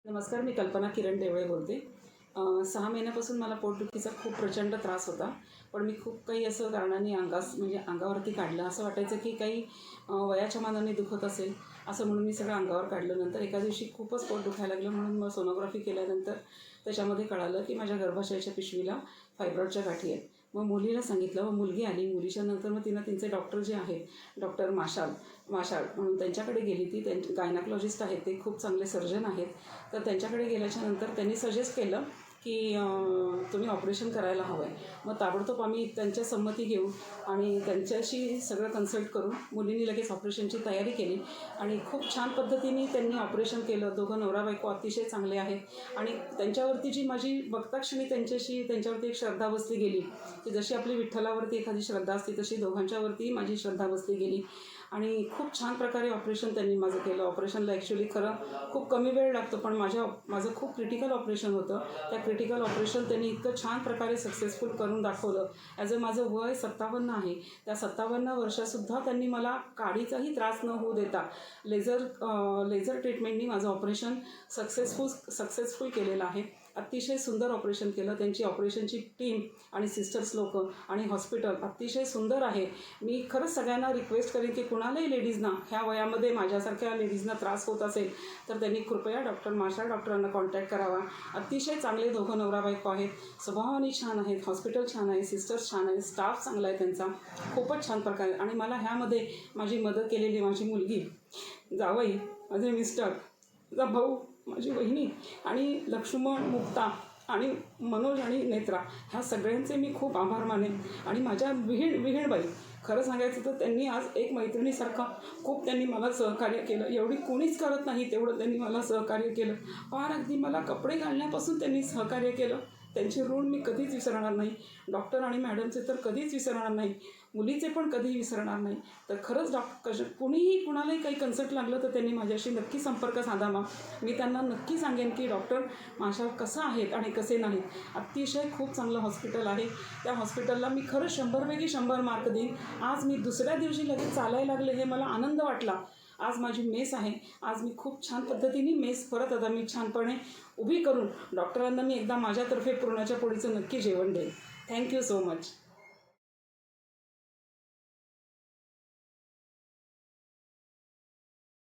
नमस्कार, मी कल्पना किरण देवळे बोलते. 6 महिन्यापासून मला पोटदुखीचा खूप प्रचंड त्रास होता. पण मी खूप काही असं कारणाने अंगावरती काढलं. असं वाटायचं की काही वयाच्या मानाने दुखत असेल असं म्हणून मी सगळं अंगावर काढलं. नंतर एका दिवशी खूपच पोट दुखायला लागलं म्हणून मग सोनोग्राफी केल्यानंतर त्याच्यामध्ये कळालं की माझ्या गर्भाशयाच्या पिशवीला फायब्रॉइडच्या गाठी आहेत. मग मुलीला सांगितलं, मग मुलगी आली. मुलीच्या नंतर मग तिचे डॉक्टर जे आहेत डॉक्टर माशाळ म्हणून त्यांच्याकडे गेली. त्यांचे गायनाकोलॉजिस्ट आहेत, ते खूप चांगले सर्जन आहेत. तर त्यांच्याकडे गेल्याच्यानंतर त्यांनी सजेस्ट केलं की तुम्ही ऑपरेशन करायला हवं आहे. मग ताबडतोब आम्ही त्यांच्या संमती घेऊन आणि त्यांच्याशी सगळं कन्सल्ट करून मुलींनी लगेच ऑपरेशनची तयारी केली आणि खूप छान पद्धतीने त्यांनी ऑपरेशन केलं. दोघं नवरा बायको अतिशय चांगले आहेत आणि त्यांच्यावरती जी माझी बघताक्षणी त्यांच्यावरती एक श्रद्धा बसली गेली की जशी आपली विठ्ठलावरती एखादी श्रद्धा असते तशी दोघांच्यावरती माझी श्रद्धा बसली गेली आणि खूप छान प्रकारे ऑपरेशन त्यांनी माझं केलं. ऑपरेशनला ॲक्च्युली खरं खूप कमी वेळ लागतो, पण माझं खूप क्रिटिकल ऑपरेशन होतं. त्या क्रिटिकल ऑपरेशन त्यांनी इतकं छान प्रकारे सक्सेसफुल करून दाखवलं. माझं वय 57 आहे. त्या 57 वर्षासुद्धा त्यांनी मला काडीचाही त्रास न होऊ देता लेझर ट्रीटमेंटनी माझं ऑपरेशन सक्सेसफुल केलेलं आहे. अतिशय सुंदर ऑपरेशन केलं. त्यांची ऑपरेशनची टीम आणि सिस्टर्स लोक आणि हॉस्पिटल अतिशय सुंदर आहे. मी खरंच सगळ्यांना रिक्वेस्ट करेन की कुणालाही लेडीजना ह्या वयामध्ये माझ्यासारख्या लेडीजना त्रास होत असेल तर त्यांनी कृपया डॉक्टर माशाळ डॉक्टरांना कॉन्टॅक्ट करावा. अतिशय चांगले दोघं नवरा बायको आहेत, स्वभावाने छान आहेत, हॉस्पिटल छान आहे, सिस्टर्स छान आहे, स्टाफ चांगला आहे त्यांचा, खूपच छान प्रकारे. आणि मला ह्यामध्ये माझी मदत केलेली माझी मुलगी, जावई, माझे मिस्टर, माझा भाऊ, माझी बहिणी आणि लक्ष्मण, मुक्ता आणि मनोज आणि नेत्रा, ह्या सगळ्यांचे मी खूप आभार मानेन. आणि माझ्या विहीणबाई, खरं सांगायचं तर त्यांनी आज एक मैत्रिणीसारखा त्यांनी मला सहकार्य केलं. एवढी कोणीच करत नाही तेवढं त्यांनी मला सहकार्य केलं. फार अगदी मला कपडे घालण्यापासून त्यांनी सहकार्य केलं. त्यांचे ऋण मी कधीच विसरणार नाही. डॉक्टर आणि मॅडमचे तर कधीच विसरणार नाही, मुलीचे पण कधीही विसरणार नाही. तर खरंच कुणालाही काही कन्सल्ट लागलं तर त्यांनी माझ्याशी नक्की संपर्क साधावा. मी त्यांना नक्की सांगेन की डॉक्टर माशाळ कसं आहेत आणि कसे नाहीत. अतिशय खूप चांगलं हॉस्पिटल आहे. त्या हॉस्पिटलला मी खरं 100पैकी 100 मार्क देईन. आज मी दुसऱ्या दिवशी लगेच चालायला लागले, हे मला आनंद वाटला. आज माझी मेस आहे. आज मी खूप छान पद्धतीने मेस परत आता मी छानपणे उभी करून डॉक्टरांना मी एकदा माझ्यातर्फे पुरणाच्या पोळीचं नक्की जेवण देईन. Thank you so much.